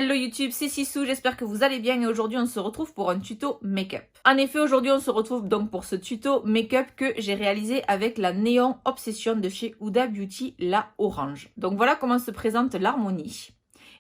Hello YouTube, c'est Sissou, j'espère que vous allez bien et aujourd'hui on se retrouve pour un tuto make-up. En effet, aujourd'hui on se retrouve donc pour ce tuto make-up que j'ai réalisé avec la Neon Obsession de chez Huda Beauty, la orange. Donc voilà comment se présente l'harmonie.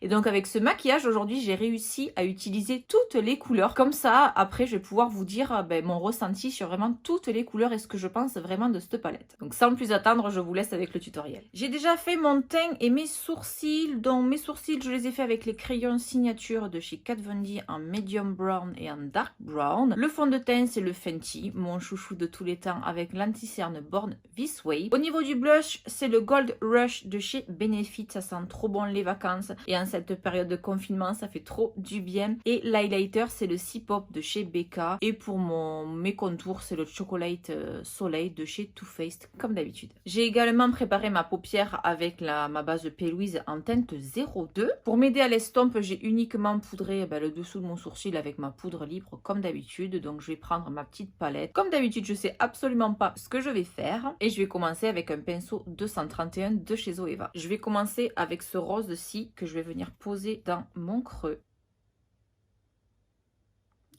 Et donc avec ce maquillage aujourd'hui j'ai réussi à utiliser toutes les couleurs. Comme ça après je vais pouvoir vous dire mon ressenti sur vraiment toutes les couleurs et ce que je pense vraiment de cette palette. Donc sans plus attendre je vous laisse avec le tutoriel. J'ai déjà fait mon teint et mes sourcils. Donc mes sourcils je les ai fait avec les crayons signature de chez Kat Von D en medium brown et en dark brown. Le fond de teint c'est le Fenty, mon chouchou de tous les temps avec l'anti-cerne Born This Way. Au niveau du blush c'est le Gold Rush de chez Benefit, ça sent trop bon les vacances et en cette période de confinement ça fait trop du bien. Et l'highlighter c'est le C-Pop de chez Becca et pour mes contours c'est le Chocolate Soleil de chez Too Faced comme d'habitude. J'ai également préparé ma paupière avec ma base P. Louise en teinte 02. Pour m'aider à l'estompe j'ai uniquement poudré le dessous de mon sourcil avec ma poudre libre comme d'habitude. Donc je vais prendre ma petite palette. Comme d'habitude je sais absolument pas ce que je vais faire et je vais commencer avec un pinceau 231 de chez Zoeva. Je vais commencer avec ce rose-ci que je vais venir poser dans mon creux.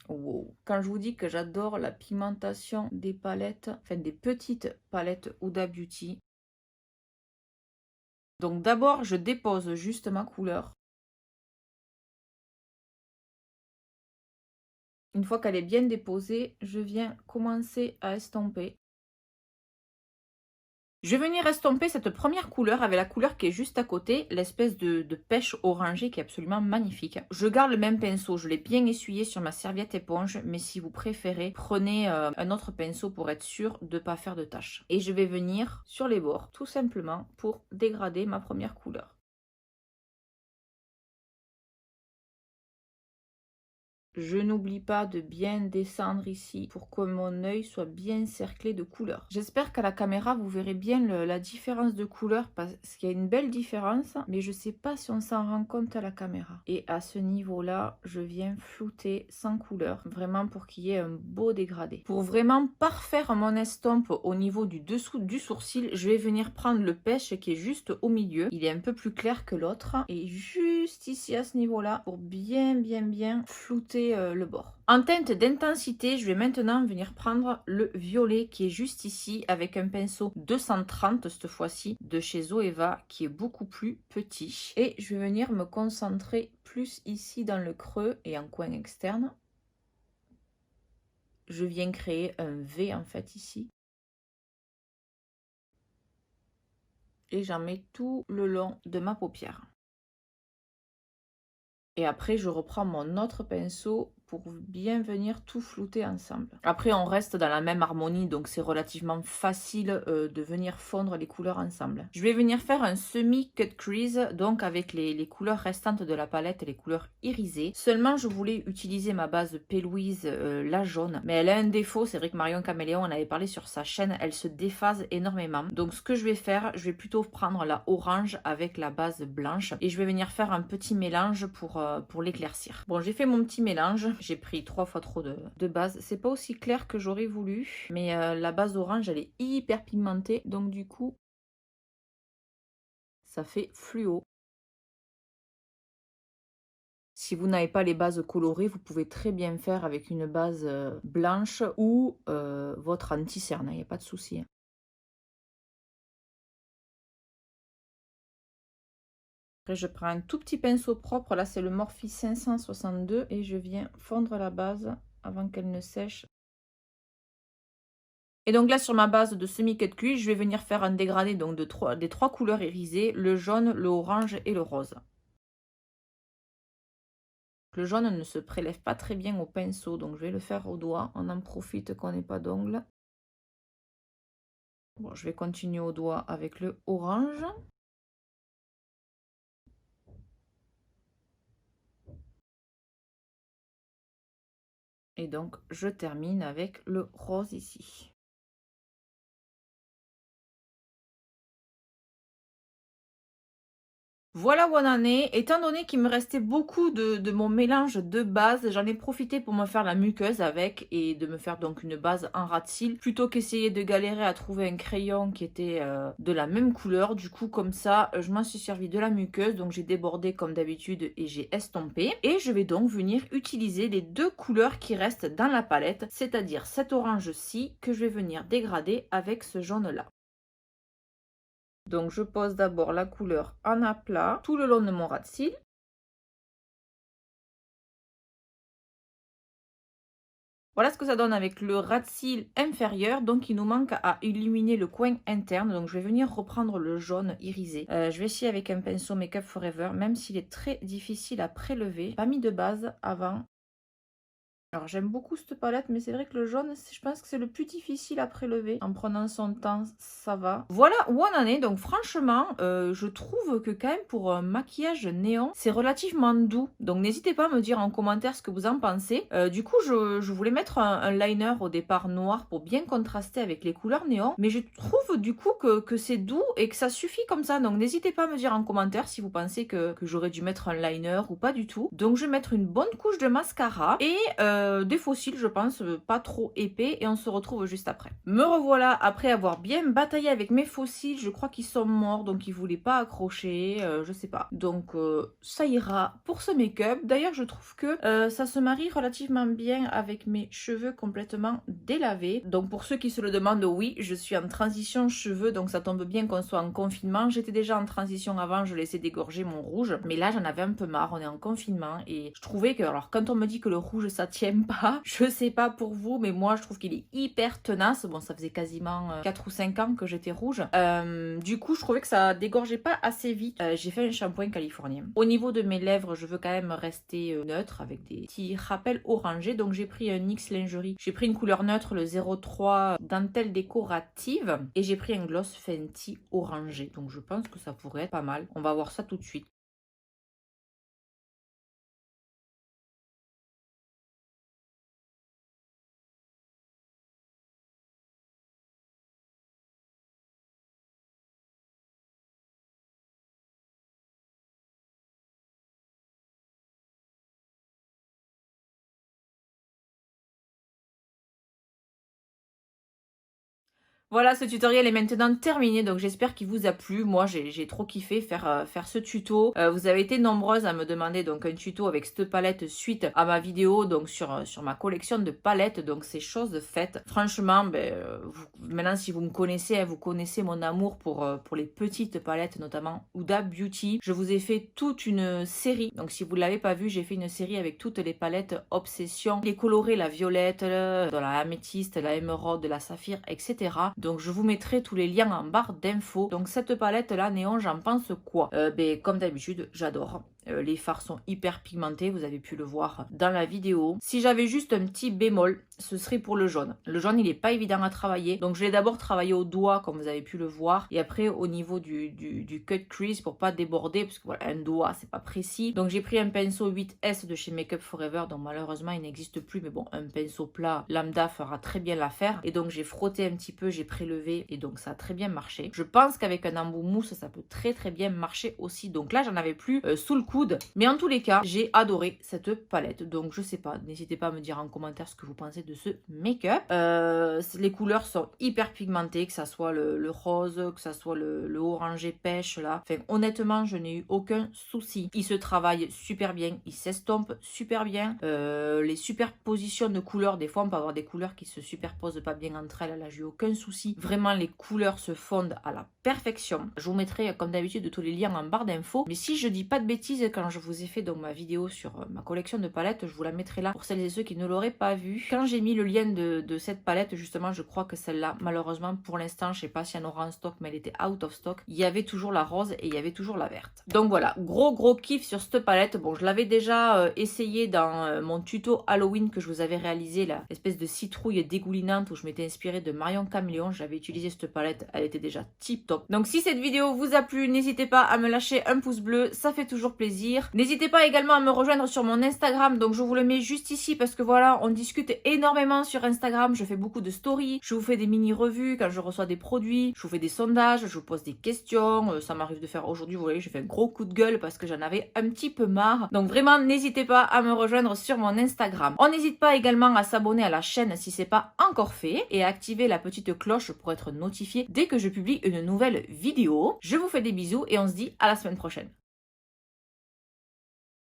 Wow. Quand je vous dis que j'adore la pigmentation des palettes, enfin des petites palettes Huda Beauty. Donc d'abord je dépose juste ma couleur. Une fois qu'elle est bien déposée, je viens commencer à estomper. Je vais venir estomper cette première couleur avec la couleur qui est juste à côté, l'espèce de pêche orangée qui est absolument magnifique. Je garde le même pinceau, je l'ai bien essuyé sur ma serviette éponge, mais si vous préférez, prenez un autre pinceau pour être sûr de ne pas faire de taches. Et je vais venir sur les bords, tout simplement, pour dégrader ma première couleur. Je n'oublie pas de bien descendre ici pour que mon œil soit bien cerclé de couleurs. J'espère qu'à la caméra vous verrez bien la différence de couleur parce qu'il y a une belle différence, mais je ne sais pas si on s'en rend compte à la caméra. Et à ce niveau-là, je viens flouter sans couleur, vraiment pour qu'il y ait un beau dégradé. Pour vraiment parfaire mon estompe au niveau du dessous du sourcil, je vais venir prendre le pêche qui est juste au milieu. Il est un peu plus clair que l'autre et juste ici à ce niveau-là pour bien flouter le bord. En teinte d'intensité, je vais maintenant venir prendre le violet qui est juste ici avec un pinceau 230 cette fois-ci de chez Zoeva qui est beaucoup plus petit. Et je vais venir me concentrer plus ici dans le creux et en coin externe. Je viens créer un V en fait ici. Et j'en mets tout le long de ma paupière. Et après, je reprends mon autre pinceau pour bien venir tout flouter ensemble. Après, on reste dans la même harmonie, donc c'est relativement facile de venir fondre les couleurs ensemble. Je vais venir faire un semi-cut crease, donc avec les couleurs restantes de la palette, les couleurs irisées. Seulement, je voulais utiliser ma base P. Louise, la jaune, mais elle a un défaut, c'est vrai que Marion Caméléon en avait parlé sur sa chaîne, elle se déphase énormément. Donc ce que je vais faire, je vais plutôt prendre la orange avec la base blanche et je vais venir faire un petit mélange pour l'éclaircir. Bon, j'ai fait mon petit mélange. J'ai pris 3 fois trop de base. C'est pas aussi clair que j'aurais voulu, mais la base orange, elle est hyper pigmentée. Donc du coup, ça fait fluo. Si vous n'avez pas les bases colorées, vous pouvez très bien faire avec une base blanche ou votre anti-cerne. Il n'y a pas de souci. Après, je prends un tout petit pinceau propre. Là, c'est le Morphe 562 et je viens fondre la base avant qu'elle ne sèche. Et donc là, sur ma base de semi-cut crease, je vais venir faire un dégradé donc des trois couleurs irisées, le jaune, le orange et le rose. Le jaune ne se prélève pas très bien au pinceau, donc je vais le faire au doigt. On en profite qu'on n'ait pas d'ongles. Bon, je vais continuer au doigt avec le orange. Et donc, je termine avec le rose ici. Voilà où on en est. Étant donné qu'il me restait beaucoup de mon mélange de base, j'en ai profité pour me faire la muqueuse avec et de me faire donc une base en ras de cils plutôt qu'essayer de galérer à trouver un crayon qui était de la même couleur. Du coup, comme ça, je m'en suis servi de la muqueuse, donc j'ai débordé comme d'habitude et j'ai estompé. Et je vais donc venir utiliser les deux couleurs qui restent dans la palette, c'est-à-dire cet orange-ci que je vais venir dégrader avec ce jaune-là. Donc je pose d'abord la couleur en aplat tout le long de mon ras de cils. Voilà ce que ça donne avec le ras de cils inférieur. Donc il nous manque à illuminer le coin interne. Donc je vais venir reprendre le jaune irisé. Je vais essayer avec un pinceau Make Up Forever, même s'il est très difficile à prélever. Pas mis de base avant. Alors j'aime beaucoup cette palette, mais c'est vrai que le jaune, je pense que c'est le plus difficile à prélever. En prenant son temps, ça va. Voilà où on en est. Donc franchement, je trouve que quand même pour un maquillage néon, c'est relativement doux. Donc n'hésitez pas à me dire en commentaire ce que vous en pensez. Du coup, je voulais mettre un liner au départ noir pour bien contraster avec les couleurs néon. Mais je trouve du coup que c'est doux et que ça suffit comme ça. Donc n'hésitez pas à me dire en commentaire si vous pensez que j'aurais dû mettre un liner ou pas du tout. Donc je vais mettre une bonne couche de mascara et des faux cils, je pense, pas trop épais, et on se retrouve juste après. Me revoilà après avoir bien bataillé avec mes faux cils. Je crois qu'ils sont morts, donc ils voulaient pas accrocher, je sais pas. Donc ça ira pour ce make-up. D'ailleurs, je trouve que ça se marie relativement bien avec mes cheveux complètement délavés. Donc pour ceux qui se le demandent, oui, je suis en transition cheveux, donc ça tombe bien qu'on soit en confinement. J'étais déjà en transition avant, je laissais dégorger mon rouge, mais là j'en avais un peu marre, on est en confinement, et je trouvais que, alors quand on me dit que le rouge ça tient pas, je sais pas pour vous, mais moi je trouve qu'il est hyper tenace. Bon, ça faisait quasiment 4 ou 5 ans que j'étais rouge, du coup je trouvais que ça dégorgeait pas assez vite. J'ai fait un shampoing californien. Au niveau de mes lèvres, je veux quand même rester neutre avec des petits rappels orangés, donc j'ai pris un NYX lingerie, j'ai pris une couleur neutre, le 03 dentelle décorative, et j'ai pris un gloss Fenty orangé, donc je pense que ça pourrait être pas mal. On va voir ça tout de suite. Voilà, ce tutoriel est maintenant terminé, donc j'espère qu'il vous a plu. Moi, j'ai trop kiffé faire ce tuto. Vous avez été nombreuses à me demander donc un tuto avec cette palette suite à ma vidéo, donc sur ma collection de palettes, donc c'est chose faite. Franchement, maintenant si vous me connaissez, hein, vous connaissez mon amour pour les petites palettes, notamment Huda Beauty. Je vous ai fait toute une série, donc si vous ne l'avez pas vu, j'ai fait une série avec toutes les palettes Obsession, les colorés, la violette, la améthyste, la émeraude, la saphir, etc. Donc je vous mettrai tous les liens en barre d'infos. Donc cette palette là néon, j'en pense quoi? Comme d'habitude, j'adore. Les fards sont hyper pigmentés, vous avez pu le voir dans la vidéo. Si j'avais juste un petit bémol, ce serait pour le jaune. Le jaune, il n'est pas évident à travailler. Donc je l'ai d'abord travaillé au doigt, comme vous avez pu le voir. Et après, au niveau du cut crease, pour pas déborder, parce que voilà, un doigt, c'est pas précis. Donc j'ai pris un pinceau 8S de chez Make Up Forever. Donc malheureusement, il n'existe plus. Mais bon, un pinceau plat lambda fera très bien l'affaire. Et donc j'ai frotté un petit peu, j'ai prélevé. Et donc ça a très bien marché. Je pense qu'avec un embout mousse, ça peut très très bien marcher aussi. Donc là, j'en avais plus sous le coude. Mais en tous les cas, j'ai adoré cette palette. Donc je sais pas, n'hésitez pas à me dire en commentaire ce que vous pensez de ce make-up. Les couleurs sont hyper pigmentées, que ça soit le rose, que ça soit le orangé pêche là. Enfin honnêtement, je n'ai eu aucun souci. Il se travaille super bien, il s'estompe super bien. Les superpositions de couleurs, des fois on peut avoir des couleurs qui se superposent pas bien entre elles. Là j'ai eu aucun souci. Vraiment les couleurs se fondent à la perfection. Je vous mettrai comme d'habitude tous les liens en barre d'infos. Mais si je dis pas de bêtises, quand je vous ai fait donc ma vidéo sur ma collection de palettes, je vous la mettrai là pour celles et ceux qui ne l'auraient pas vue. Quand j'ai mis le lien de cette palette, justement, je crois que celle-là, malheureusement pour l'instant, je sais pas si elle en aura en stock, mais elle était out of stock. Il y avait toujours la rose et il y avait toujours la verte. Donc voilà, gros kiff sur cette palette. Bon, je l'avais déjà essayé dans mon tuto Halloween que je vous avais réalisé, là, l'espèce de citrouille dégoulinante où je m'étais inspirée de Marion Caméléon. J'avais utilisé cette palette, elle était déjà tip top. top. Donc si cette vidéo vous a plu, n'hésitez pas à me lâcher un pouce bleu, ça fait toujours plaisir. N'hésitez pas également à me rejoindre sur mon Instagram, donc je vous le mets juste ici parce que voilà, on discute énormément sur Instagram, je fais beaucoup de stories, je vous fais des mini-revues quand je reçois des produits, je vous fais des sondages, je vous pose des questions, ça m'arrive de faire aujourd'hui, vous voyez, j'ai fait un gros coup de gueule parce que j'en avais un petit peu marre. Donc vraiment, n'hésitez pas à me rejoindre sur mon Instagram. On n'hésite pas également à s'abonner à la chaîne si c'est pas encore fait et à activer la petite cloche pour être notifié dès que je publie une nouvelle vidéo. Je vous fais des bisous et on se dit à la semaine prochaine.